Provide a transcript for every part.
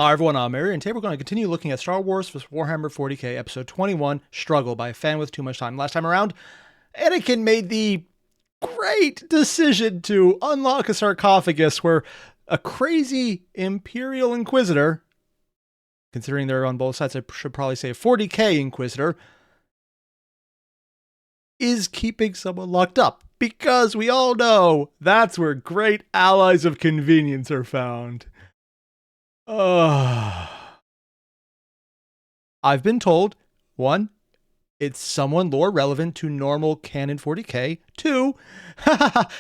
Hi everyone, I'm Airier, and today we're going to continue looking at Star Wars vs. Warhammer 40k, Episode 21, Struggle by a Fan with Too Much Time. Last time around, Anakin made the great decision to unlock a sarcophagus where a crazy Imperial Inquisitor, considering they're on both sides, I should probably say a 40k Inquisitor, is keeping someone locked up. Because we all know that's where great allies of convenience are found. I've been told, 1, it's someone lore relevant to normal canon 40k. 2, ha.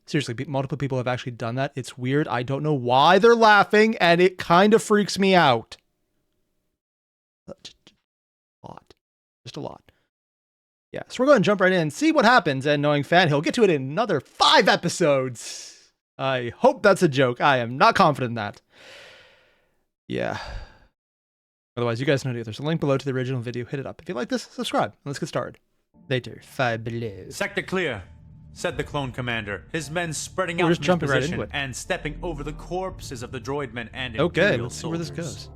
Seriously, multiple people have actually done that. It's weird. I don't know why they're laughing, and it kind of freaks me out. Just a lot. Yeah, so we're going to jump right in and see what happens, and knowing Fan, he'll get to it in another 5 episodes. I hope that's a joke. I am not confident in that. Yeah. Otherwise, you guys know it. There's a link below to the original video. Hit it up. If you like this, subscribe. Let's get started. Later. 5 below. Sector clear, said the clone commander, his men spreading out just from jumping his right position into it. and stepping over the corpses of the droidmen and Okay, Imperial let's see where this soldiers. goes.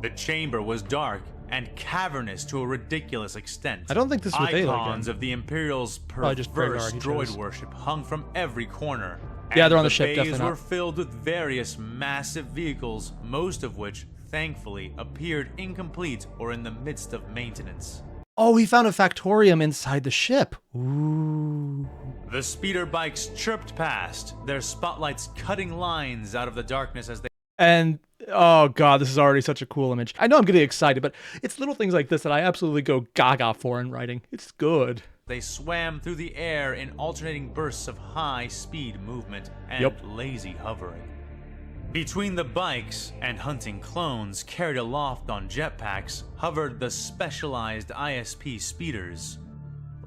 The chamber was dark and cavernous to a ridiculous extent. I don't think this is what they like. Icons of the Imperial's Probably just perverse Graveyard he droid chose. worship hung from every corner. Yeah, and they're on the the ship, bays definitely not. were filled with various massive vehicles, most of which, thankfully, appeared incomplete or in the midst of maintenance. Oh, he found a factorium inside the ship. Ooh. The speeder bikes chirped past, their spotlights cutting lines out of the darkness as they And, oh god, this is already such a cool image. I know I'm getting excited, but it's little things like this that I absolutely go gaga for in writing. It's good. They swam through the air in alternating bursts of high-speed movement and lazy hovering. Between the bikes and hunting clones carried aloft on jetpacks hovered the specialized ISP speeders.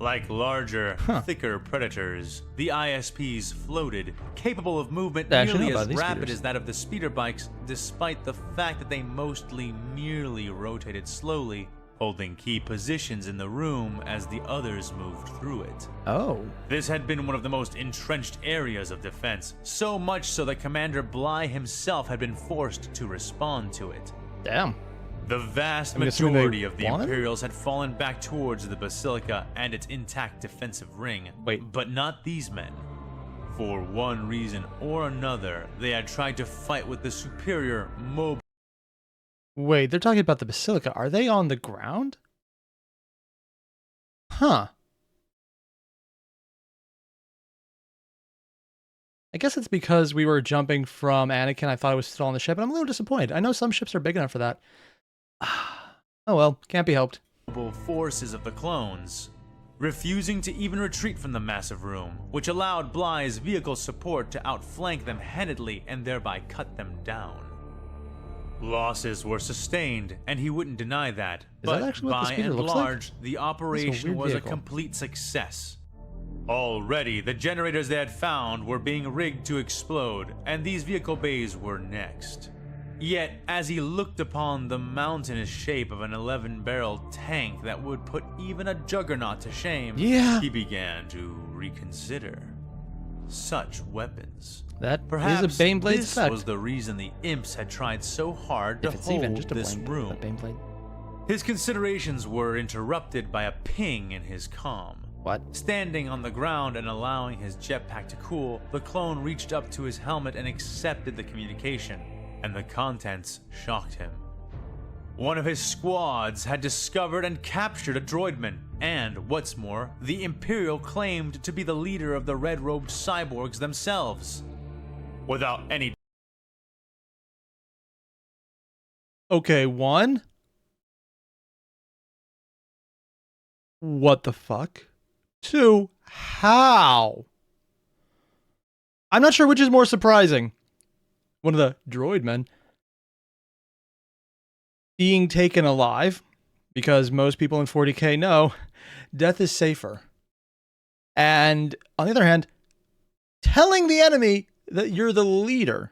Like larger, thicker predators, the ISPs floated, capable of movement nearly as rapid as that of the speeder bikes, despite the fact that they mostly merely rotated slowly, holding key positions in the room as the others moved through it. Oh. This had been one of the most entrenched areas of defense, so much so that Commander Bly himself had been forced to respond to it. Damn. The vast assuming majority they of the wanted? Imperials had fallen back towards the Basilica and its intact defensive ring. Wait. But not these men. For one reason or another, they had tried to fight with the superior mobile. Wait, they're talking about the Basilica. Are they on the ground? Huh. I guess it's because we were jumping from Anakin. I thought I was still on the ship, and I'm a little disappointed. I know some ships are big enough for that. Oh well, can't be helped. Forces of the clones, refusing to even retreat from the massive room, which allowed Bly's vehicle support to outflank them handedly and thereby cut them down. Losses were sustained, and he wouldn't deny that, but that actually what the by speeder and looks like? large, the operation was a vehicle. complete success. Already, the generators they had found were being rigged to explode, and these vehicle bays were next. Yet, as he looked upon the mountainous shape of an 11-barrel tank that would put even a juggernaut to shame, he began to reconsider such weapons. That Perhaps is a Baneblade this effect. was the reason the imps had tried so hard to If it's hold even just a this room. Baneblade. His considerations were interrupted by a ping in his comm. What? Standing on the ground and allowing his jetpack to cool, the clone reached up to his helmet and accepted the communication, and the contents shocked him. One of his squads had discovered and captured a droidman, and, what's more, the Imperial claimed to be the leader of the red-robed cyborgs themselves. Without any Okay, 1. What the fuck? 2. How? I'm not sure which is more surprising. One of the droidmen being taken alive, because most people in 40k know death is safer. And on the other hand, telling the enemy that you're the leader.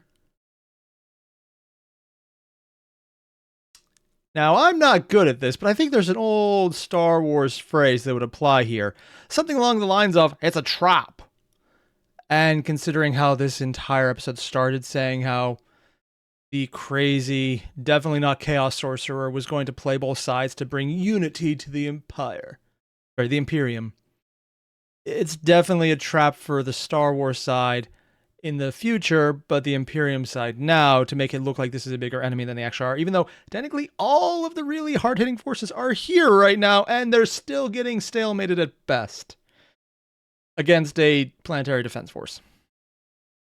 Now, I'm not good at this, but I think there's an old Star Wars phrase that would apply here. Something along the lines of, it's a trap. And considering how this entire episode started saying how the crazy, definitely not chaos sorcerer, was going to play both sides to bring unity to the Empire, or the Imperium. It's definitely a trap for the Star Wars side in the future, but the Imperium side now to make it look like this is a bigger enemy than they actually are, even though technically all of the really hard-hitting forces are here right now, and they're still getting stalemated at best against a planetary defense force.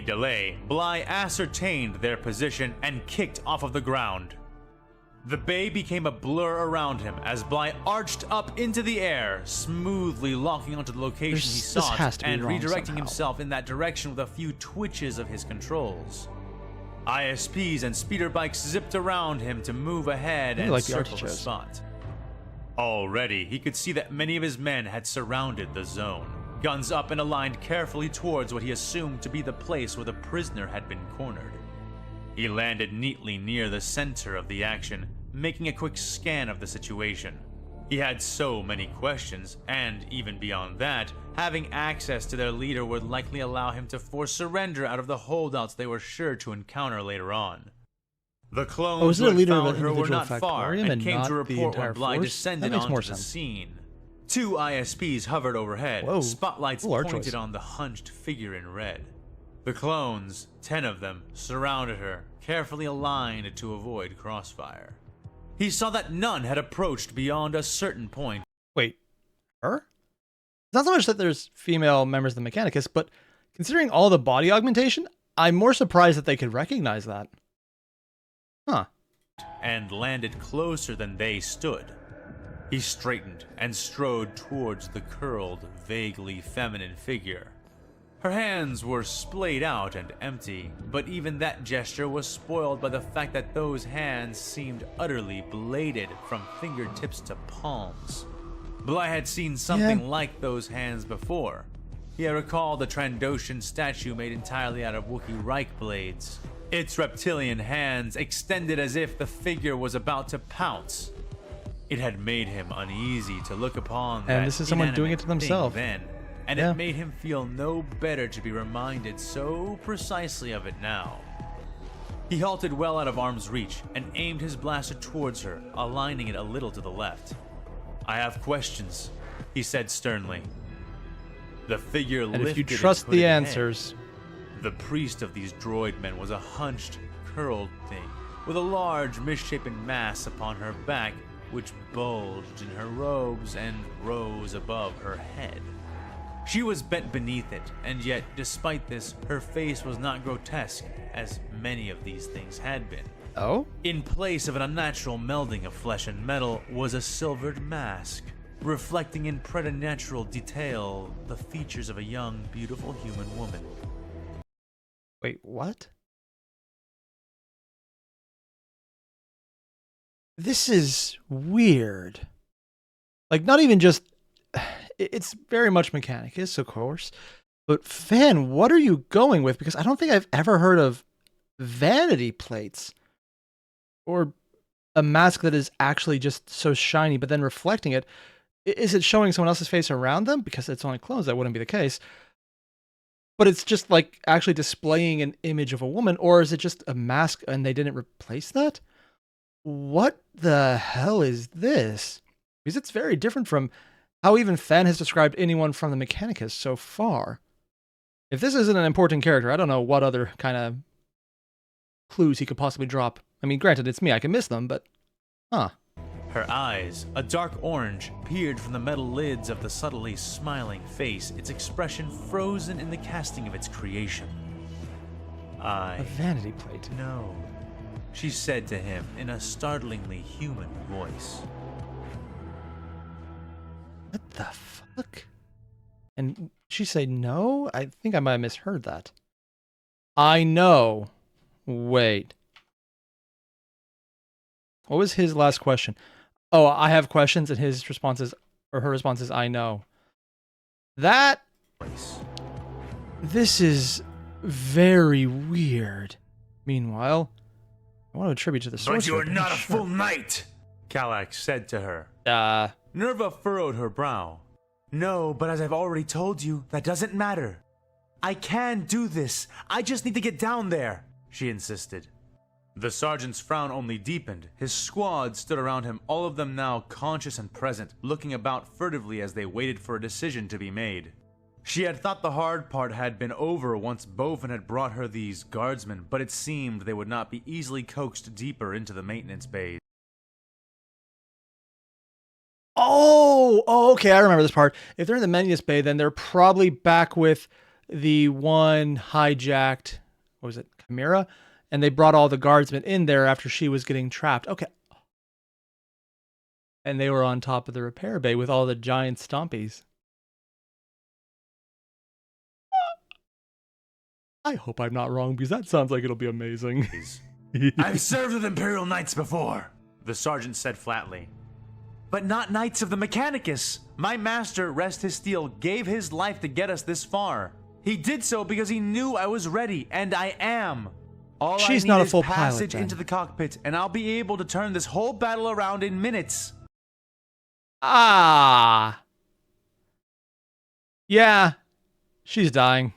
Delay, Bly ascertained their position and kicked off of the ground. The bay became a blur around him as Bly arched up into the air, smoothly locking onto the location he sought and redirecting himself in that direction with a few twitches of his controls. ISPs and speeder bikes zipped around him to move ahead and circle the spot. Already, he could see that many of his men had surrounded the zone, guns up and aligned carefully towards what he assumed to be the place where the prisoner had been cornered. He landed neatly near the center of the action, making a quick scan of the situation. He had so many questions, and even beyond that, having access to their leader would likely allow him to force surrender out of the holdouts they were sure to encounter later on. The clones who had found her were not far and came to report when Bly descended onto the scene. 2 ISPs hovered overhead, spotlights pointed on the hunched figure in red. The clones, 10 of them, surrounded her, carefully aligned to avoid crossfire. He saw that none had approached beyond a certain point. Wait, her? It's not so much that there's female members of the Mechanicus, but considering all the body augmentation, I'm more surprised that they could recognize that. Huh. And landed closer than they stood. He straightened and strode towards the curled, vaguely feminine figure. Her hands were splayed out and empty, but even that gesture was spoiled by the fact that those hands seemed utterly bladed from fingertips to palms. Bly had seen something like those hands before. He recalled the Trandoshan statue made entirely out of Wookiee Reich blades. Its reptilian hands extended as if the figure was about to pounce. It had made him uneasy to look upon that. And this is someone doing it to themselves. Then, and it made him feel no better to be reminded so precisely of it now. He halted well out of arm's reach and aimed his blaster towards her, aligning it a little to the left. "I have questions," he said sternly. The figure lifted and if you trust the answers. The priest of these droid men was a hunched, curled thing, with a large, misshapen mass upon her back, which bulged in her robes and rose above her head. She was bent beneath it, and yet, despite this, her face was not grotesque, as many of these things had been. Oh? In place of an unnatural melding of flesh and metal was a silvered mask, reflecting in preternatural detail the features of a young, beautiful human woman. Wait, what? This is weird. Like, not even just... It's very much Mechanicus, of course. But, Fan, what are you going with? Because I don't think I've ever heard of vanity plates. Or a mask that is actually just so shiny, but then reflecting it. Is it showing someone else's face around them? Because it's only clones, that wouldn't be the case. But it's just like actually displaying an image of a woman, or is it just a mask and they didn't replace that? What the hell is this? Because it's very different from how even Fan has described anyone from the Mechanicus so far. If this isn't an important character, I don't know what other kind of clues he could possibly drop. I mean, granted, it's me, I can miss them, but huh. Her eyes, a dark orange, peered from the metal lids of the subtly smiling face, its expression frozen in the casting of its creation. A vanity plate. No, she said to him in a startlingly human voice. What the fuck? And she said no? I think I might have misheard that. I know. Wait. What was his last question? Oh, I have questions, and his response is, or her response is, I know. That... This is very weird. Meanwhile, I want to attribute to the source. But you are not a full knight, Kallax said to her. Nerva furrowed her brow. No, but as I've already told you, that doesn't matter. I can do this. I just need to get down there, she insisted. The sergeant's frown only deepened. His squad stood around him, all of them now conscious and present, looking about furtively as they waited for a decision to be made. She had thought the hard part had been over once Boven had brought her these guardsmen, but it seemed they would not be easily coaxed deeper into the maintenance bays. Oh, okay, I remember this part. If they're in the maintenance bay, then they're probably back with the one hijacked, what was it, Chimera? And they brought all the guardsmen in there after she was getting trapped. Okay. And they were on top of the repair bay with all the giant stompies. I hope I'm not wrong, because that sounds like it'll be amazing. I've served with Imperial Knights before, the sergeant said flatly. But not Knights of the Mechanicus. My master, rest his steel, gave his life to get us this far. He did so because he knew I was ready, and I am. All She's I need not a is full passage pilot, into the cockpit, and I'll be able to turn this whole battle around in minutes. Ah. Yeah, she's dying.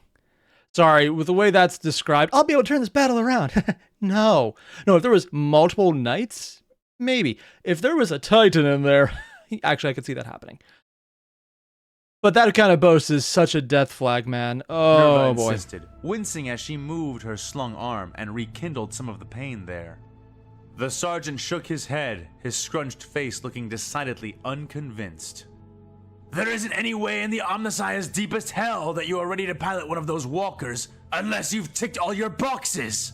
Sorry, with the way that's described, I'll be able to turn this battle around. No, if there was multiple knights, maybe. If there was a Titan in there, actually, I could see that happening. But that kind of boast is such a death flag, man. Oh, Nerva boy. insisted, wincing as she moved her slung arm and rekindled some of the pain there. The sergeant shook his head, his scrunched face looking decidedly unconvinced. There isn't any way in the Omnissiah's deepest hell that you are ready to pilot one of those walkers unless you've ticked all your boxes.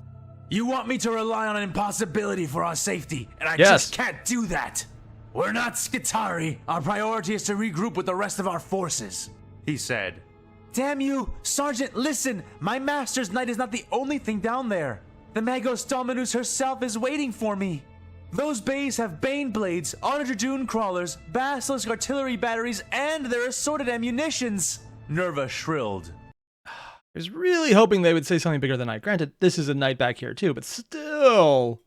You want me to rely on an impossibility for our safety, and I just can't do that. We're not Skitari. Our priority is to regroup with the rest of our forces, he said. Damn you, Sergeant, listen. My master's knight is not the only thing down there. The Magos Dominus herself is waiting for me. Those bays have Bane blades, Honor Dragoon crawlers, Basilisk artillery batteries, and their assorted ammunitions, Nerva shrilled. I was really hoping they would say something bigger than Knight. Granted, this is a Knight back here too, but still.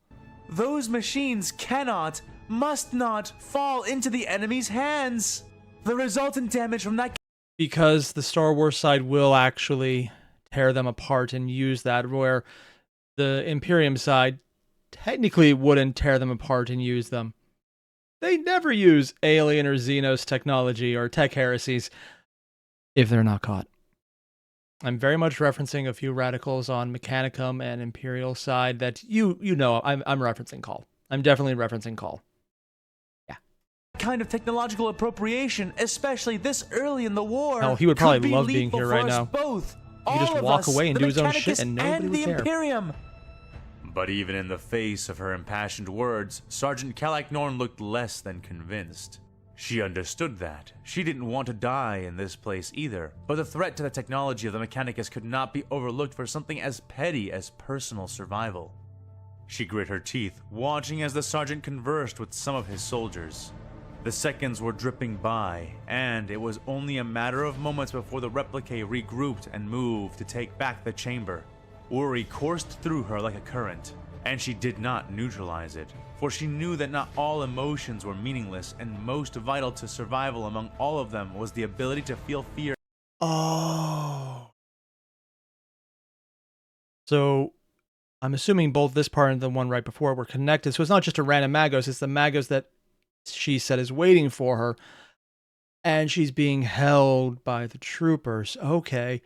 Those machines cannot, must not fall into the enemy's hands. The resultant damage from that... Because the Star Wars side will actually tear them apart and use that, where the Imperium side technically wouldn't tear them apart and use them. They never use alien or Xenos technology or tech heresies if they're not caught. I'm very much referencing a few radicals on Mechanicum and Imperial side that you know I'm referencing Call. I'm definitely referencing Call. Yeah. Kind of technological appropriation, especially this early in the war. Hell, he would probably love being here right now. Both. He could just walk away and do his own shit and nobody would care. Imperium. But even in the face of her impassioned words, Sergeant Kalak Norn looked less than convinced. She understood that. She didn't want to die in this place either, but the threat to the technology of the Mechanicus could not be overlooked for something as petty as personal survival. She grit her teeth, watching as the sergeant conversed with some of his soldiers. The seconds were dripping by, and it was only a matter of moments before the replique regrouped and moved to take back the chamber. Worry coursed through her like a current, and she did not neutralize it, for she knew that not all emotions were meaningless, and most vital to survival among all of them was the ability to feel fear. Oh. So, I'm assuming both this part and the one right before were connected, so it's not just a random Magos, it's the Magos that she said is waiting for her, and she's being held by the troopers. Okay.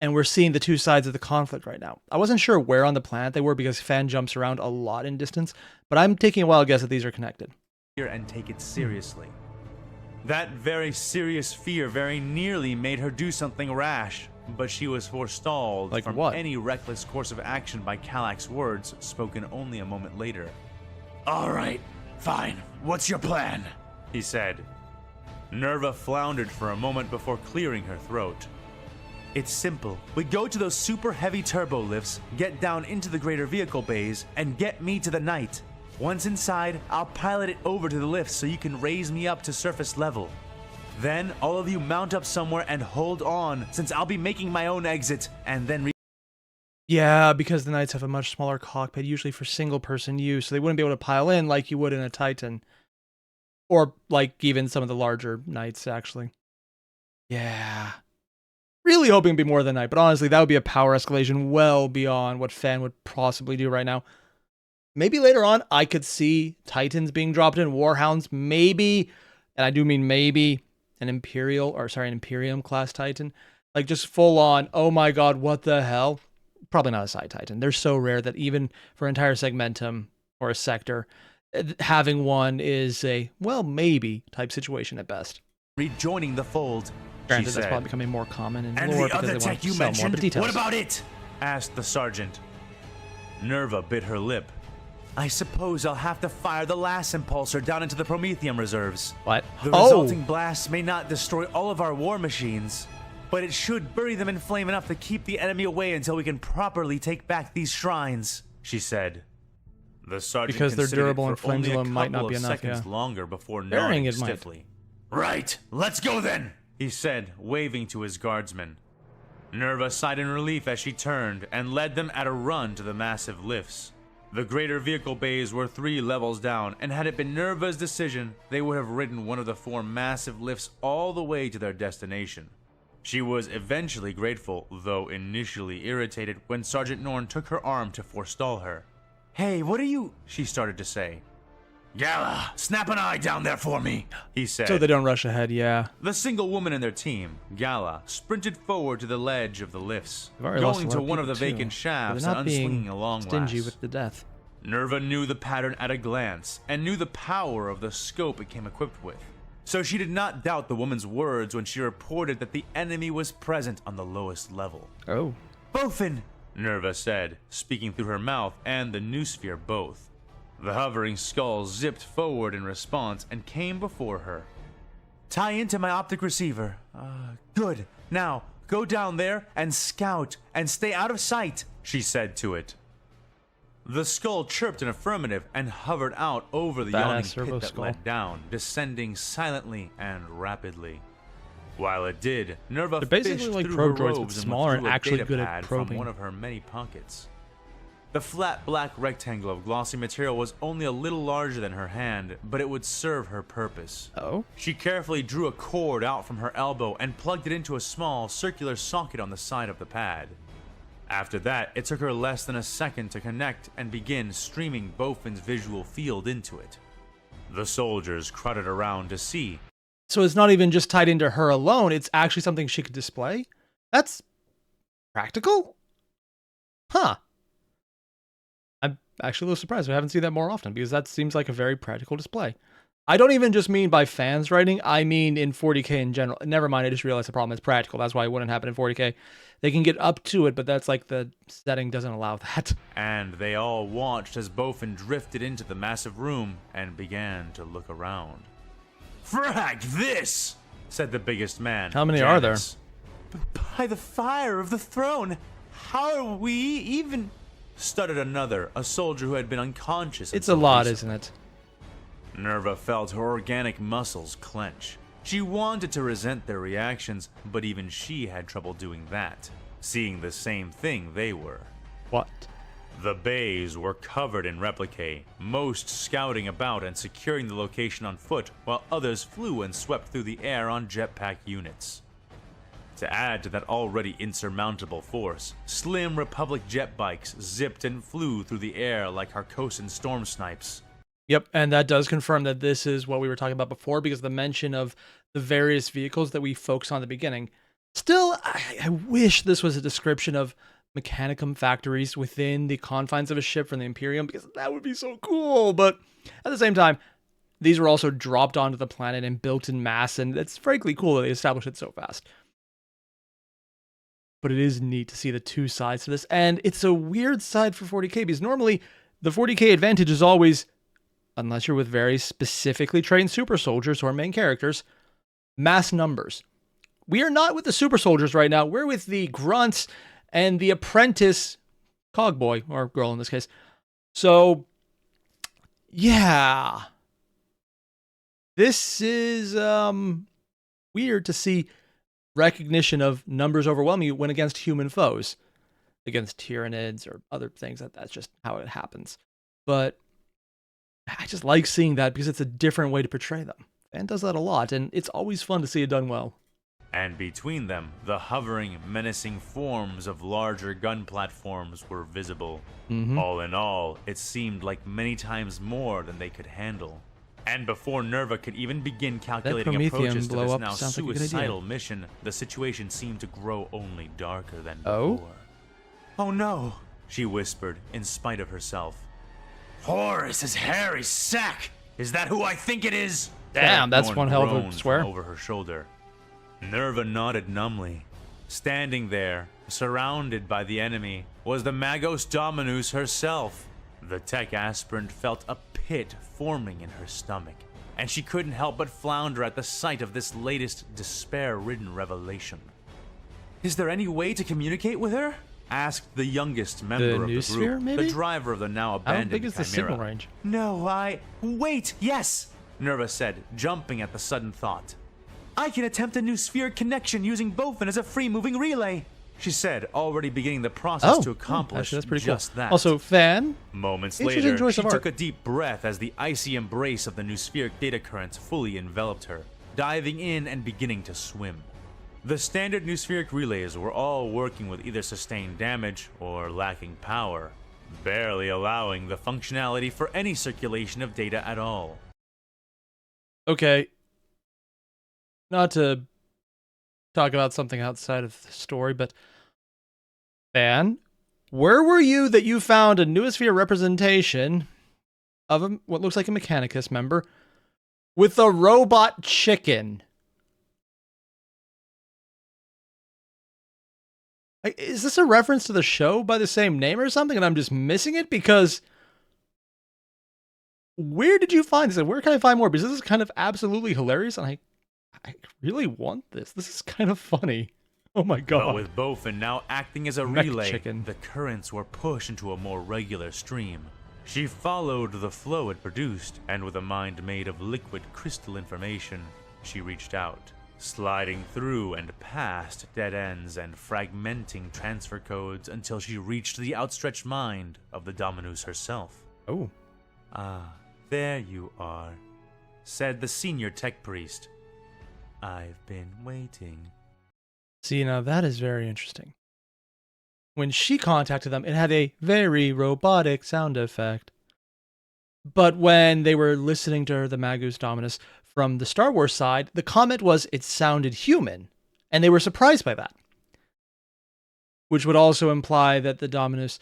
And we're seeing the two sides of the conflict right now. I wasn't sure where on the planet they were because Fan jumps around a lot in distance, but I'm taking a wild guess that these are connected. And take it seriously. That very serious fear very nearly made her do something rash, but she was forestalled like from what? Any reckless course of action by Kalak's words, spoken only a moment later. All right, fine. What's your plan? He said. Nerva floundered for a moment before clearing her throat. It's simple. We go to those super heavy turbo lifts, get down into the greater vehicle bays, and get me to the Knight. Once inside, I'll pilot it over to the lifts so you can raise me up to surface level. Then, all of you mount up somewhere and hold on, since I'll be making my own exit, and then Yeah, because the Knights have a much smaller cockpit, usually for single-person use, so they wouldn't be able to pile in like you would in a Titan. Or like even some of the larger Knights, actually. Yeah. Really hoping it'd be more than Knight, but honestly, that would be a power escalation well beyond what Fan would possibly do right now. Maybe later on, I could see Titans being dropped in, Warhounds, maybe, and I do mean maybe, an Imperium class Titan. Like just full on, oh my god, what the hell? Probably not a side Titan. They're so rare that even for entire segmentum or a sector, having one is a, well, maybe type situation at best. Rejoining the fold, Granted, she that's said. probably becoming more common in And lore the because other they want tech to you sell more, but mentioned, details. what about it? Asked the sergeant. Nerva bit her lip. I suppose I'll have to fire the last impulsor down into the Prometheum reserves. What? The resulting blast may not destroy all of our war machines, but it should bury them in flame enough to keep the enemy away until we can properly take back these shrines, she said. The sergeant Because they're considered durable it and for only flammable a might not couple be of enough, seconds yeah. longer before Burying nodding it might. stiffly. Right, let's go then, he said, waving to his guardsmen. Nerva sighed in relief as she turned and led them at a run to the massive lifts. The greater vehicle bays were 3 levels down, and had it been Nerva's decision, they would have ridden one of the 4 massive lifts all the way to their destination. She was eventually grateful, though initially irritated, when Sergeant Norn took her arm to forestall her. Hey, what are you? She started to say. Gala, snap an eye down there for me, he said. So they don't rush ahead, yeah. The single woman in their team, Gala, sprinted forward to the ledge of the lifts, They've already lost a going lot to of one of the people, too. vacant shafts They're and not unslinging being a long stingy lass. with the death. Nerva knew the pattern at a glance and knew the power of the scope it came equipped with. So she did not doubt the woman's words when she reported that the enemy was present on the lowest level. Oh. Bofin, Nerva said, speaking through her mouth and the noosphere both. The hovering skull zipped forward in response and came before her. Tie into my optic receiver. Good. Now, go down there and scout and stay out of sight, she said to it. The skull chirped an affirmative and hovered out over the yawning pit that led down, descending silently and rapidly. While it did, Nerva They're basically fished like through probe her droids, but robes smaller and and actually data good at pad probing. from one of her many pockets. The flat black rectangle of glossy material was only a little larger than her hand, but it would serve her purpose. Oh? She carefully drew a cord out from her elbow and plugged it into a small circular socket on the side of the pad. After that, it took her less than a second to connect and begin streaming Bofin's visual field into it. The soldiers crowded around to see. So it's not even just tied into her alone, it's actually something she could display? That's practical? Huh. I'm actually a little surprised we haven't seen that more often, because that seems like a very practical display. I don't even just mean by fans writing, I mean in 40k in general. Never mind, I just realized the problem is practical. That's why it wouldn't happen in 40k. They can get up to it, but that's like the setting doesn't allow that. And they all watched as Bofin drifted into the massive room and began to look around. Frag this, said the biggest man. How many Janus. Are there? By the fire of the throne, how are we even? Stuttered another, a soldier who had been unconscious. It's a lot, isn't it? Nerva felt her organic muscles clench. She wanted to resent their reactions, but even she had trouble doing that, seeing the same thing they were. What? The bays were covered in replicae, most scouting about and securing the location on foot, while others flew and swept through the air on jetpack units. To add to that already insurmountable force, slim Republic jet bikes zipped and flew through the air like Harkonnen storm snipes. Yep, and that does confirm that this is what we were talking about before, because the mention of the various vehicles that we focus on at the beginning. Still, I wish this was a description of mechanicum factories within the confines of a ship from the Imperium, because that would be so cool. But at the same time, these were also dropped onto the planet and built in mass, and it's frankly cool that they established it so fast. But it is neat to see the two sides to this, and it's a weird side for 40k, because normally the 40k advantage is always, unless you're with very specifically trained super soldiers who are main characters, mass numbers. We are not with the super soldiers right now. We're with the grunts and the apprentice cogboy, or girl in this case. So, yeah. This is weird to see recognition of numbers overwhelming you when against human foes. Against Tyranids or other things. That's just how it happens. But I just like seeing that because it's a different way to portray them. And does that a lot, and it's always fun to see it done well. And between them, the hovering, menacing forms of larger gun platforms were visible. All in all, it seemed like many times more than they could handle. And before Nerva could even begin calculating approaches to this now suicidal mission, the situation seemed to grow only darker than before. Oh no, she whispered, in spite of herself. Horus is Harry's sack! Is that who I think it is? Damn, that's one hell of a swear. Over her shoulder. Nerva nodded numbly. Standing there, surrounded by the enemy, was the Magos Dominus herself. The tech aspirant felt a pit forming in her stomach, and she couldn't help but flounder at the sight of this latest despair-ridden revelation. Is there any way to communicate with her? Asked the youngest member of the sphere, group, maybe? the driver of the now abandoned I don't think it's the Chimera. signal range. No, Wait, yes! Nerva said, jumping at the sudden thought. I can attempt a new sphere connection using Bofin as a free-moving relay, she said, already beginning the process to accomplish that's pretty just cool. that. Also, Fan. Moments Interesting later, choice she of art. took a deep breath as the icy embrace of the new spheric data currents fully enveloped her, diving in and beginning to swim. The standard new spheric relays were all working with either sustained damage or lacking power, barely allowing the functionality for any circulation of data at all. Okay. Not to talk about something outside of the story, but Fan, where were you that you found a noosphere representation of what looks like a Mechanicus member with a robot chicken? Is this a reference to the show by the same name or something, and I'm just missing it? Because where did you find this, and where can I find more? Because this is kind of absolutely hilarious, and I really want this. This is kind of funny. Oh my god. But with Bofin now acting as a relay, the currents were pushed into a more regular stream. She followed the flow it produced, and with a mind made of liquid crystal information, she reached out, sliding through and past dead ends and fragmenting transfer codes until she reached the outstretched mind of the Dominus herself. Oh. Ah, there you are, said the senior tech priest. I've been waiting. See, now that is very interesting. When she contacted them, it had a very robotic sound effect. But when they were listening to the Magus Dominus from the Star Wars side, the comment was it sounded human, and they were surprised by that. Which would also imply that the Dominus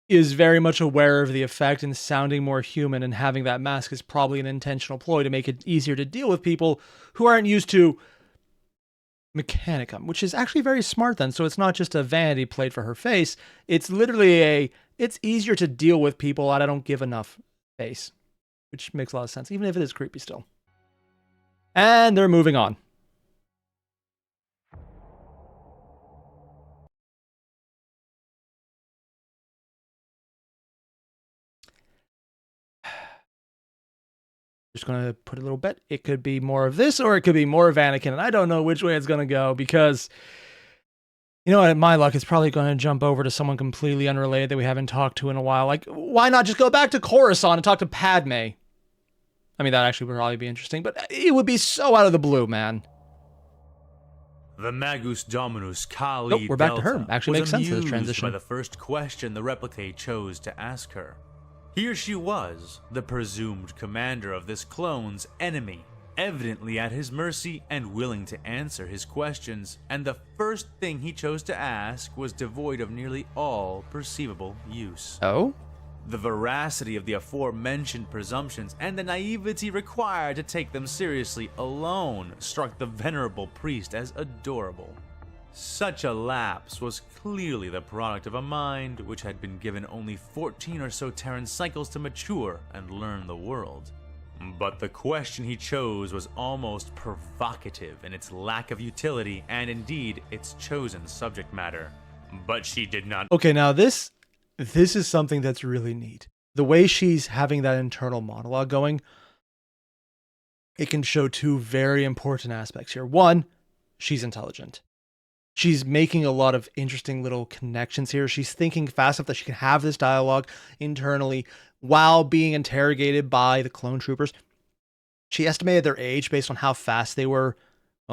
is very much aware of the effect and sounding more human, and having that mask is probably an intentional ploy to make it easier to deal with people who aren't used to Mechanicum, which is actually very smart then. So it's not just a vanity plate for her face. It's literally it's easier to deal with people that I don't give enough face, which makes a lot of sense, even if it is creepy still. And they're moving on. Just going to put a little bet. It could be more of this, or it could be more of Anakin, and I don't know which way it's going to go, because, you know what, my luck is probably going to jump over to someone completely unrelated that we haven't talked to in a while. Like, why not just go back to Coruscant and talk to Padme? I mean, that actually would probably be interesting, but it would be so out of the blue, man. The Magus Dominus Kali Nope, we're back to her. Actually makes sense for this amused transition. by the first question the replicate chose to ask her. Here she was, the presumed commander of this clone's enemy, evidently at his mercy and willing to answer his questions, and the first thing he chose to ask was devoid of nearly all perceivable use. Oh? The veracity of the aforementioned presumptions and the naivety required to take them seriously alone struck the venerable priest as adorable. Such a lapse was clearly the product of a mind which had been given only 14 or so Terran cycles to mature and learn the world. But the question he chose was almost provocative in its lack of utility and indeed its chosen subject matter. But she did not. Okay, now this is something that's really neat. The way she's having that internal monologue going, it can show two very important aspects here. One, she's intelligent. She's making a lot of interesting little connections here. She's thinking fast enough that she can have this dialogue internally while being interrogated by the clone troopers. She estimated their age based on how fast they were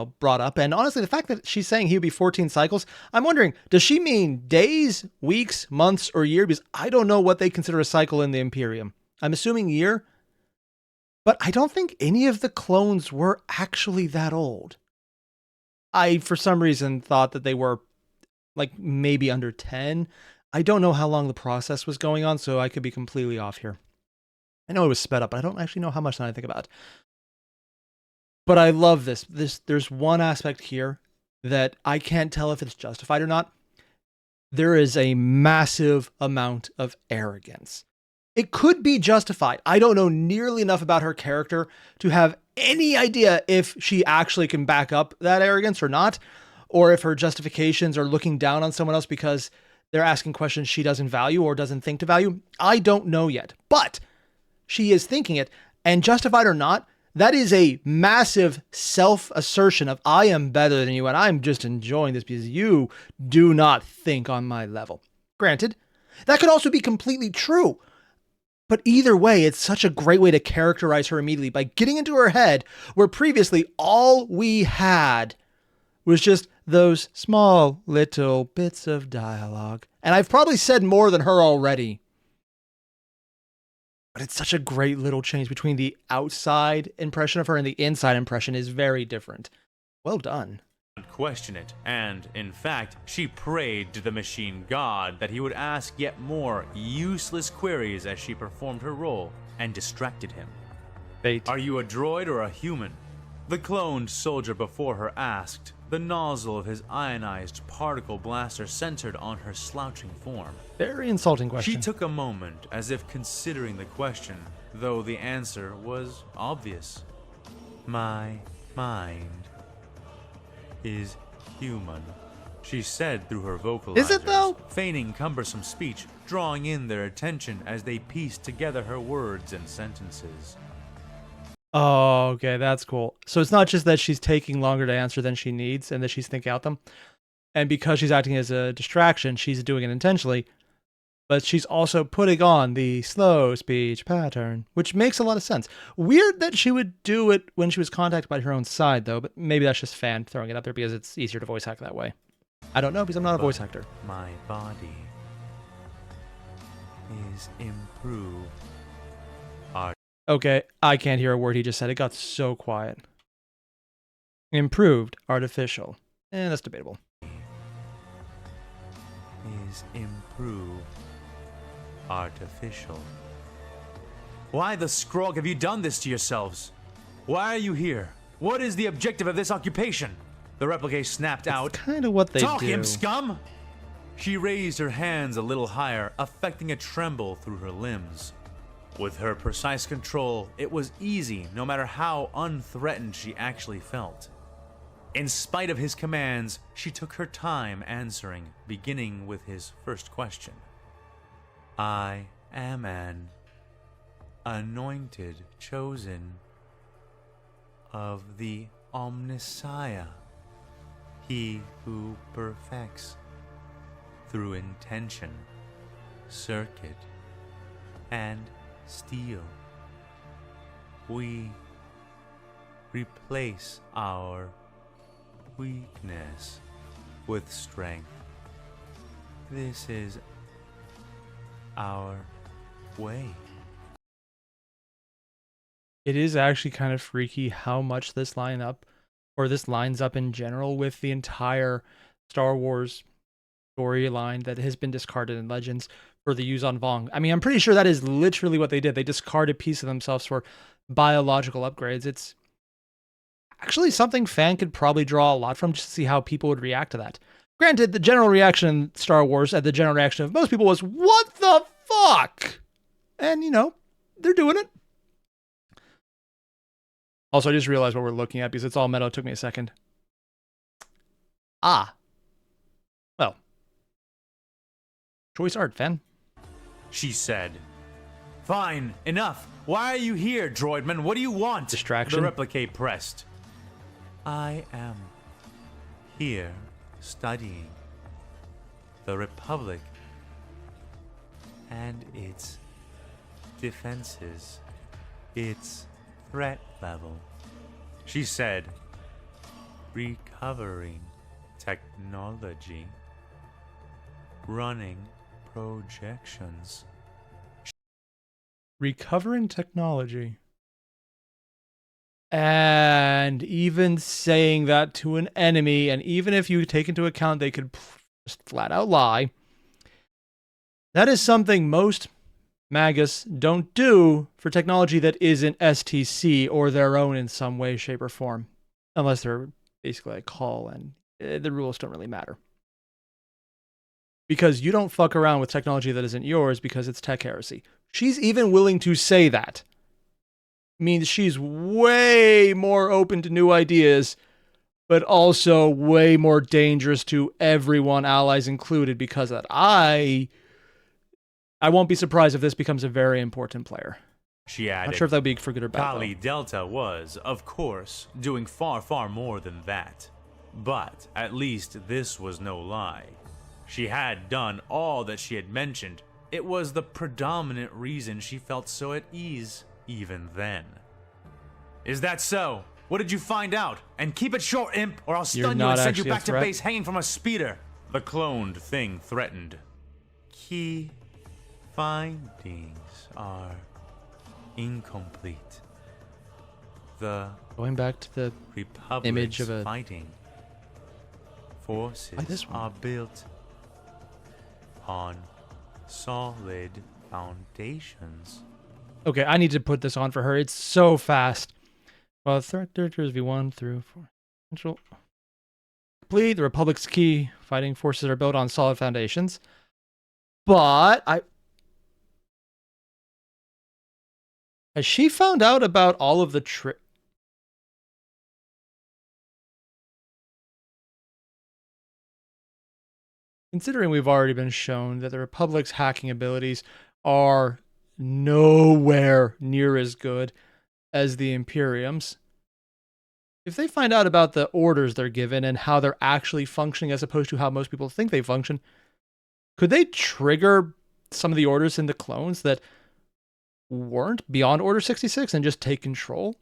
brought up. And honestly, the fact that she's saying he would be 14 cycles, I'm wondering, does she mean days, weeks, months, or year? Because I don't know what they consider a cycle in the Imperium. I'm assuming year, but I don't think any of the clones were actually that old. I, for some reason, thought that they were like maybe under 10. I don't know how long the process was going on, so I could be completely off here. I know it was sped up, but I don't actually know how much now I think about it. But I love this. There's one aspect here that I can't tell if it's justified or not. There is a massive amount of arrogance. It could be justified. I don't know nearly enough about her character to have any idea if she actually can back up that arrogance or not, or if her justifications are looking down on someone else because they're asking questions she doesn't value or doesn't think to value. I don't know yet, but she is thinking it, and justified or not, that is a massive self-assertion of I am better than you and I'm just enjoying this because you do not think on my level. Granted, that could also be completely true. But either way, it's such a great way to characterize her immediately by getting into her head where previously all we had was just those small little bits of dialogue. And I've probably said more than her already. But it's such a great little change between the outside impression of her and the inside impression is very different. Well done. Question it, and in fact, she prayed to the machine god that he would ask yet more useless queries as she performed her role and distracted him. Fate. Are you a droid or a human? The cloned soldier before her asked, the nozzle of his ionized particle blaster centered on her slouching form. Very insulting question. She took a moment as if considering the question, though the answer was obvious. My mind is human, she said through her vocalizers. Is it though? Feigning cumbersome speech, drawing in their attention as they pieced together her words and sentences. Oh, okay, that's cool. So it's not just that she's taking longer to answer than she needs and that she's thinking out them. And because she's acting as a distraction, she's doing it intentionally. But she's also putting on the slow speech pattern, which makes a lot of sense. Weird that she would do it when she was contacted by her own side, though, but maybe that's just fan throwing it out there because it's easier to voice act that way. I don't know because I'm not a voice actor. My body is improved. Okay, I can't hear a word he just said. It got so quiet. Improved artificial. That's debatable. Is improved artificial. Why the scrog have you done this to yourselves? Why are you here? What is the objective of this occupation? The replicant snapped out. Kind of what they Talk do. him, scum! She raised her hands a little higher, affecting a tremble through her limbs. With her precise control, it was easy, no matter how unthreatened she actually felt. In spite of his commands, she took her time answering, beginning with his first question. I am an anointed, chosen of the Omnissiah, he who perfects through intention, circuit, and steel. We replace our weakness with strength. This is our way. It is actually kind of freaky how much this lines up in general with the entire Star Wars storyline that has been discarded in Legends for the Yuuzhan Vong. I mean, I'm pretty sure that is literally what they did. They discarded a piece of themselves for biological upgrades. It's actually something fan could probably draw a lot from just to see how people would react to that. Granted, the general reaction in Star Wars and the general reaction of most people was, what the fuck? And, you know, they're doing it. Also, I just realized what we're looking at because it's all metal. It took me a second. Ah. Well. Choice art, fan. She said. Fine, enough. Why are you here, droidman? What do you want? Distraction. The replicate pressed. I am here studying the Republic and its defenses, its threat level. She said, recovering technology, running projections. Recovering technology. And even saying that to an enemy, and even if you take into account they could just flat out lie, that is something most Magos don't do for technology that isn't STC or their own in some way, shape, or form. Unless they're basically a call, and the rules don't really matter. Because you don't fuck around with technology that isn't yours because it's tech heresy. She's even willing to say that. Means she's way more open to new ideas, but also way more dangerous to everyone, allies included, because of that. I won't be surprised if this becomes a very important player. She added, not sure if that would be for good or bad. Kali Delta was, of course, doing far, far more than that. But at least this was no lie. She had done all that she had mentioned. It was the predominant reason she felt so at ease, even then. Is that so? What did you find out? And keep it short, imp, or I'll stun you and send you back to base hanging from a speeder. The cloned thing threatened. Key findings are incomplete. The going back to the Republic's image of a fighting forces are built on solid foundations. Okay, I need to put this on for her. It's so fast. Well, threat directors V1 through 4. Central. Complete. The Republic's key fighting forces are built on solid foundations. But has she found out about all of the Considering we've already been shown that the Republic's hacking abilities are nowhere near as good as the Imperium's, if they find out about the orders they're given and how they're actually functioning as opposed to how most people think they function, could they trigger some of the orders in the clones that weren't beyond Order 66 and just take control?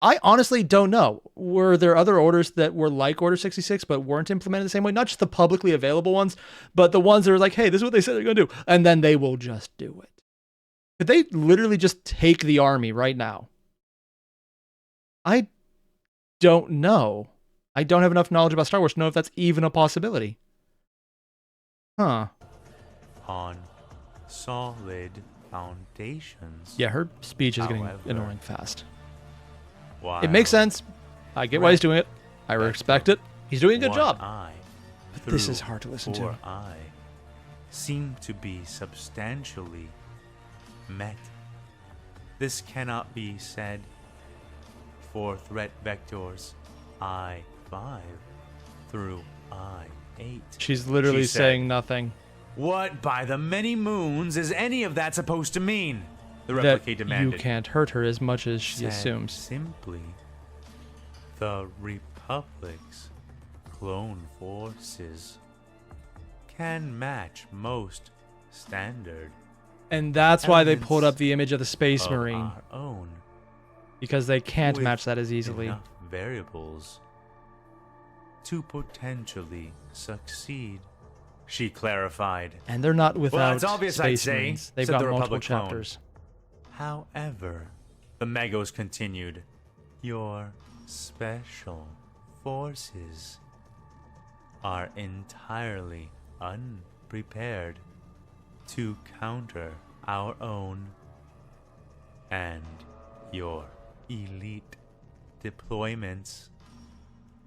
I honestly don't know. Were there other orders that were like Order 66 but weren't implemented the same way? Not just the publicly available ones, but the ones that are like, hey, this is what they said they're going to do. And then they will just do it. Could they literally just take the army right now? I don't know. I don't have enough knowledge about Star Wars to know if that's even a possibility. Huh. On solid foundations. Yeah, her speech is getting annoying fast. It makes sense. I get why he's doing it. I respect it. He's doing a good job. But this is hard to listen to. Eye seem to be substantially met. This cannot be said for threat vectors I-5 through I-8. She's literally saying nothing. What by the many moons is any of that supposed to mean? The replicate demanded. You can't hurt her as much as she assumes. Simply, the Republic's clone forces can match most standard. And that's why they pulled up the image of the Space Marine. Our own, because they can't match that as easily. Enough variables to potentially succeed, she clarified. And they're not without it's obvious, Space I'd say, Marines. They've got multiple chapters. However, the Magos continued, your special forces are entirely unprepared to counter our own, and your elite deployments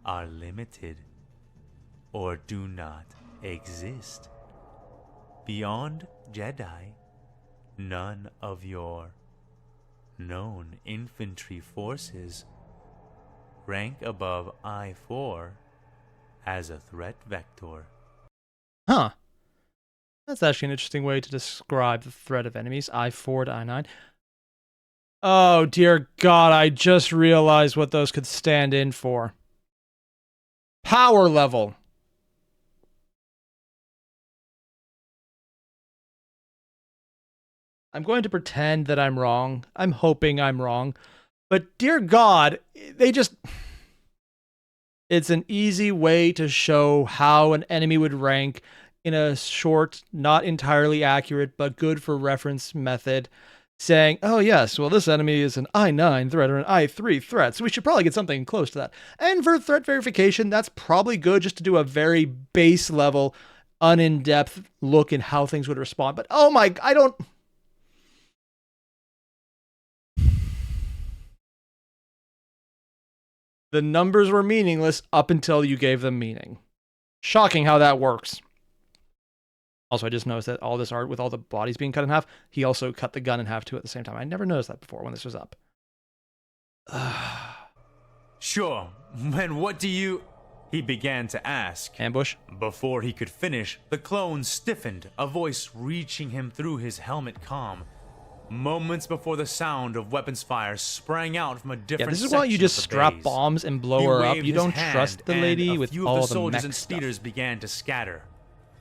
are limited or do not exist. Beyond Jedi, none of your known infantry forces rank above I-4 as a threat vector. Huh. That's actually an interesting way to describe the threat of enemies, I-4 to I-9. Oh, dear God, I just realized what those could stand in for. Power level. I'm going to pretend that I'm wrong. I'm hoping I'm wrong. But dear God, they just... It's an easy way to show how an enemy would rank in a short, not entirely accurate, but good for reference method, saying, oh yes, well this enemy is an I9 threat or an I3 threat, so we should probably get something close to that. And for threat verification, that's probably good just to do a very base level, un-in-depth look in how things would respond. But oh my, I don't... The numbers were meaningless up until you gave them meaning. Shocking how that works. Also, I just noticed that all this art with all the bodies being cut in half, he also cut the gun in half too at the same time. I never noticed that before when this was up. Sure, and what do you... He began to ask. Ambush? Before he could finish, the clone stiffened, a voice reaching him through his helmet comm. Moments before the sound of weapons fire sprang out from a different this is why you just strap base. bombs and blow her up. You don't trust the lady with all the soldiers mech and stuff. speeders began to scatter.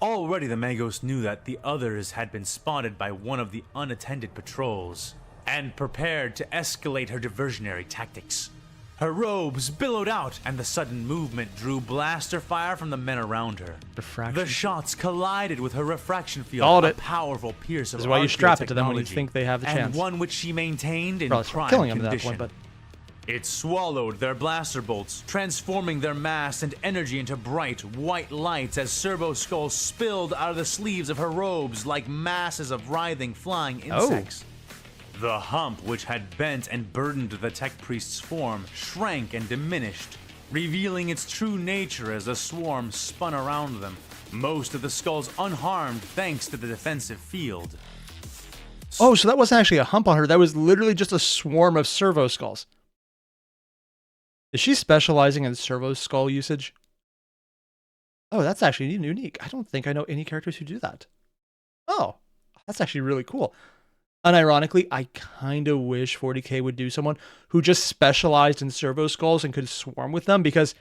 Already the Magos knew that the others had been spotted by one of the unattended patrols, and prepared to escalate her diversionary tactics. Her robes billowed out, and the sudden movement drew blaster fire from the men around her. Refraction. The shots collided with her refraction field, Called a it. powerful pierce of This is why you strap it to them when you archaeotechnology, think they have the and chance. one which she maintained in Probably prime killing them at that condition. point, but It swallowed their blaster bolts, transforming their mass and energy into bright, white lights as servo skulls spilled out of the sleeves of her robes like masses of writhing, flying insects. The hump, which had bent and burdened the tech priest's form, shrank and diminished, revealing its true nature as the swarm spun around them, most of the skulls unharmed thanks to the defensive field. oh, so that wasn't actually a hump on her. That was literally just a swarm of servo skulls. Is she specializing in servo skull usage? Oh, that's actually unique. I don't think I know any characters who do that. Oh, that's actually really cool. Unironically, I kind of wish 40k would do someone who just specialized in servo skulls and could swarm with them, because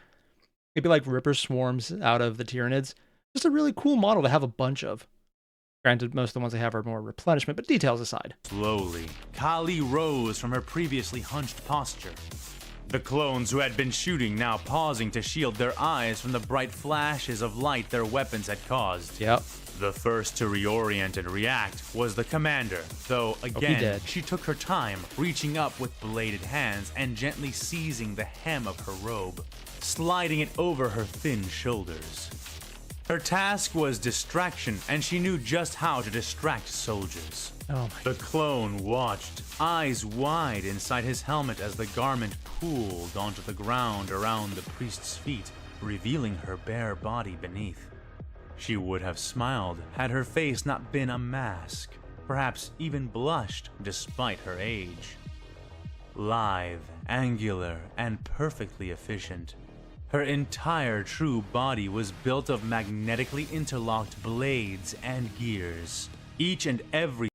it'd be like Ripper swarms out of the Tyranids. Just a really cool model to have a bunch of. Granted, most of the ones they have are more replenishment, but details aside. Slowly, Kali rose from her previously hunched posture. The clones who had been shooting now pausing to shield their eyes from the bright flashes of light their weapons had caused. Yep. The first to reorient and react was the commander, though again, she took her time, reaching up with bladed hands and gently seizing the hem of her robe, sliding it over her thin shoulders. Her task was distraction, and she knew just how to distract soldiers. Oh my. The clone watched, eyes wide inside his helmet as the garment pooled onto the ground around the priest's feet, revealing her bare body beneath. She would have smiled had her face not been a mask, perhaps even blushed despite her age. Lithe, angular, and perfectly efficient, her entire true body was built of magnetically interlocked blades and gears, each and every...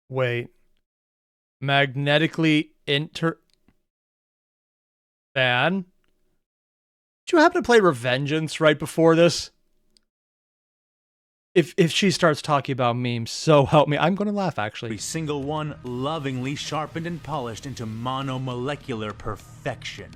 Wait. Magnetically Ban? Did you happen to play Revengeance right before this? If she starts talking about memes, so help me. I'm going to laugh, actually. Every single one lovingly sharpened and polished into monomolecular perfection.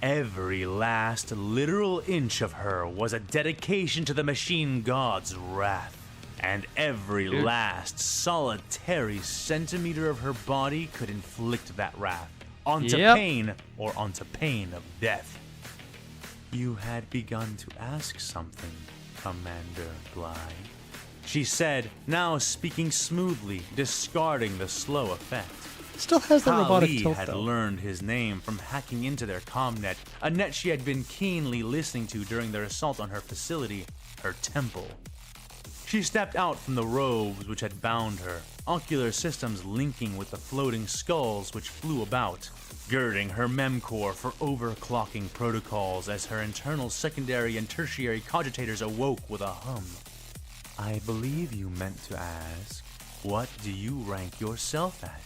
Every last literal inch of her was a dedication to the machine god's wrath. And every last solitary centimeter of her body could inflict that wrath onto pain or onto pain of death. You had begun to ask something, Commander Bly, she said, now speaking smoothly, discarding the slow effect. Still has that robotic Kali tilt, had though. learned his name from hacking into their commnet, a net she had been keenly listening to during their assault on her facility, her temple. She stepped out from the robes which had bound her, ocular systems linking with the floating skulls which flew about, girding her memcore for overclocking protocols as her internal secondary and tertiary cogitators awoke with a hum. I believe you meant to ask, what do you rank yourself at?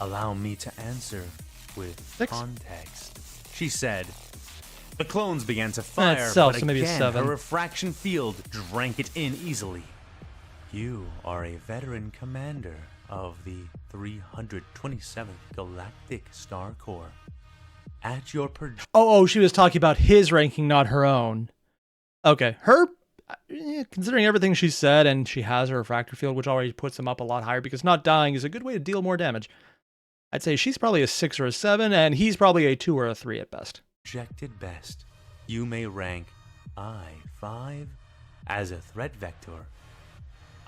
Allow me to answer with 6. context, she said. The clones began to fire, itself, but so maybe again, 7. her refraction field drank it in easily. You are a veteran commander of the 327th Galactic Star Corps. at your Oh, she was talking about his ranking, not her own. Okay, her, considering everything she said, and she has her refractor field, which already puts him up a lot higher, because not dying is a good way to deal more damage. I'd say she's probably a 6 or a 7, and he's probably a 2 or a 3 at best. projected best, you may rank I-5 as a threat vector.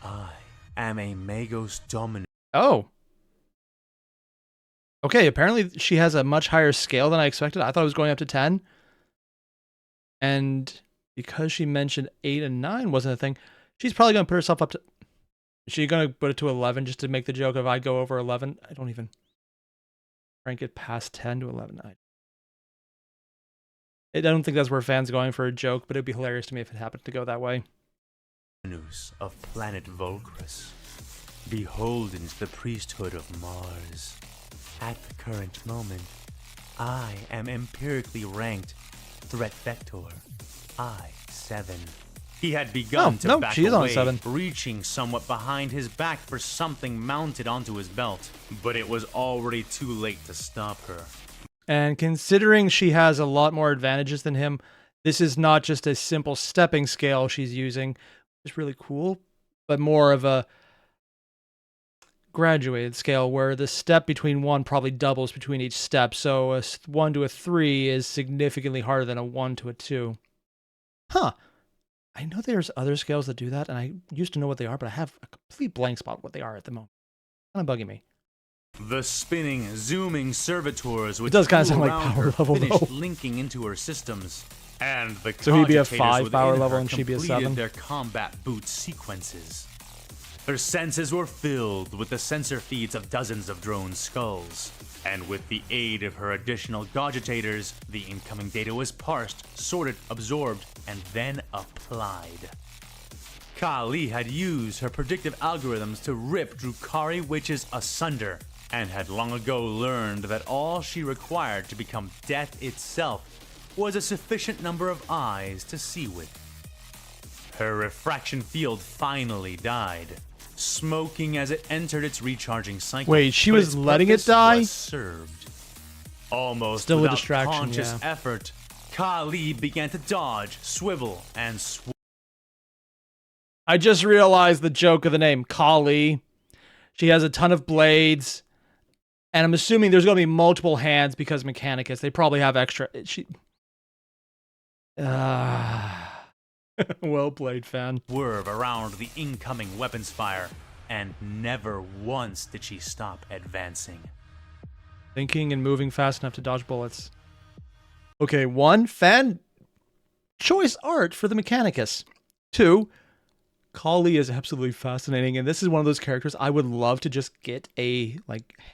I am a Magos dominant. Oh. Okay, apparently she has a much higher scale than I expected. I thought it was going up to 10. And because she mentioned 8 and 9 wasn't a thing, she's probably going to put herself up to... Is she going to put it to 11 just to make the joke if I go over 11? I don't even rank it past 10 to 11. I don't think that's where fans are going for a joke, but it'd be hilarious to me if it happened to go that way. Of planet Volcrus, beholden to the priesthood of Mars. At the current moment, I am empirically ranked threat vector I-7. He had begun to back she is away, on 7. reaching somewhat behind his back for something mounted onto his belt, but it was already too late to stop her. And considering she has a lot more advantages than him, this is not just a simple stepping scale she's using, which is really cool, but more of a graduated scale where the step between 1 probably doubles between each step. So a 1 to a 3 is significantly harder than a 1 to a 2. Huh. I know there's other scales that do that, and I used to know what they are, but I have a complete blank spot what they are at the moment. Kind of bugging me. The spinning, zooming servitors which it does kind of sound like around power her level, finished though. linking into her systems, and the So he'd be a cogitators 5 power within level her and she'd be a completed 7? their combat boot sequences. Her senses were filled with the sensor feeds of dozens of drone skulls, and with the aid of her additional cogitators, the incoming data was parsed, sorted, absorbed, and then applied. Kali had used her predictive algorithms to rip Drukhari witches asunder, and had long ago learned that all she required to become death itself was a sufficient number of eyes to see with. Her refraction field finally died, smoking as it entered its recharging cycle. Wait, she but was its letting it purpose die? was served. Almost Still a without distraction, conscious yeah. effort, Kali began to dodge, swivel, and I just realized the joke of the name, Kali. She has a ton of blades, and I'm assuming there's going to be multiple hands because mechanicus. They probably have extra... Well played, fan. swerve around the incoming weapons fire, and never once did she stop advancing. Thinking and moving fast enough to dodge bullets. Okay, 1, fan choice art for the mechanicus. 2, Kali is absolutely fascinating, and this is one of those characters I would love to just get a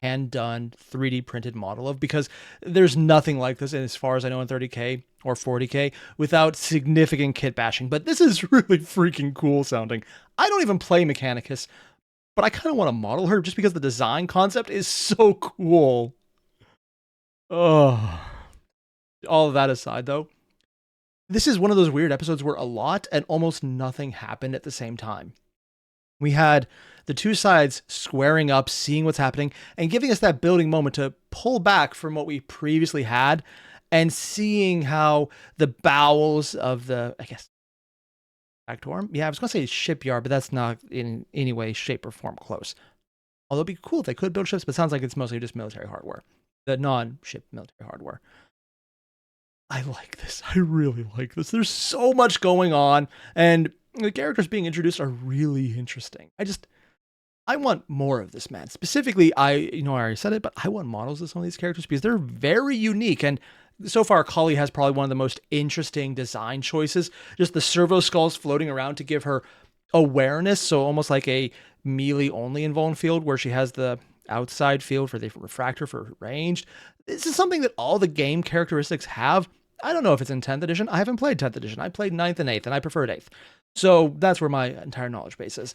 hand-done 3D printed model of, because there's nothing like this, and as far as I know, in 30K or 40K without significant kit bashing. But this is really freaking cool sounding. I don't even play mechanicus, but I kind of want to model her just because the design concept is so cool. Oh, all of that aside, though, this is one of those weird episodes where a lot and almost nothing happened at the same time. We had the two sides squaring up, seeing what's happening, and giving us that building moment to pull back from what we previously had and seeing how the bowels of the, I guess, factorum? Yeah, I was going to say shipyard, but that's not in any way, shape, or form close. Although it'd be cool if they could build ships, but it sounds like it's mostly just military hardware. The non-ship military hardware. I like this. I really like this. There's so much going on, and the characters being introduced are really interesting. I want more of this, man. Specifically, I already said it, but I want models of some of these characters because they're very unique. And so far, Kali has probably one of the most interesting design choices. Just the servo skulls floating around to give her awareness. So almost like a melee-only invuln field where she has the outside field for the refractor for ranged. This is something that all the game characteristics have. I don't know if it's in 10th edition. I haven't played 10th edition. I played 9th and 8th, and I preferred 8th. So that's where my entire knowledge base is.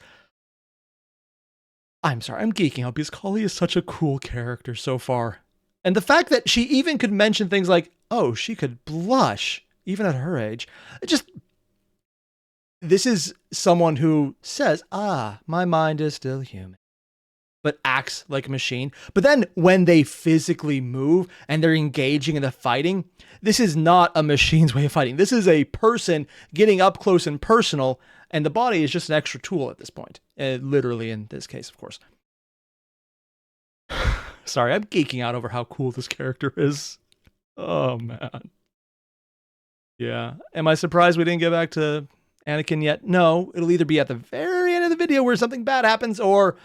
I'm sorry, I'm geeking out because Kali is such a cool character so far. And the fact that she even could mention things like, oh, she could blush, even at her age. This is someone who says, my mind is still human. but acts like a machine. But then when they physically move and they're engaging in the fighting, this is not a machine's way of fighting. This is a person getting up close and personal, and the body is just an extra tool at this point. Literally in this case, of course. Sorry, I'm geeking out over how cool this character is. Oh, man. Yeah. Am I surprised we didn't get back to Anakin yet? No. It'll either be at the very end of the video where something bad happens, or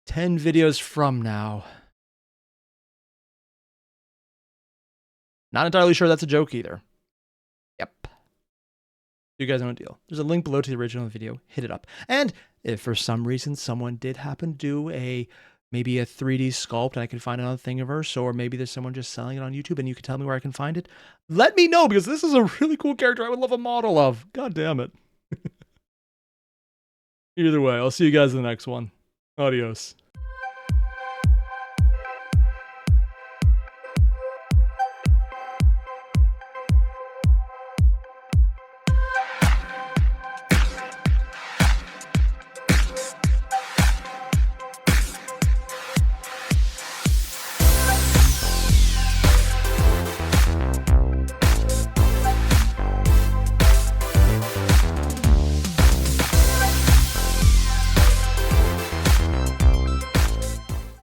10 videos from now. Not entirely sure that's a joke either. Yep. You guys know the deal. There's a link below to the original video. Hit it up. And if for some reason someone did happen to do maybe a 3D sculpt and I can find another Thingiverse, or maybe there's someone just selling it on YouTube and you can tell me where I can find it, let me know, because this is a really cool character I would love a model of. God damn it. Either way, I'll see you guys in the next one. Adios.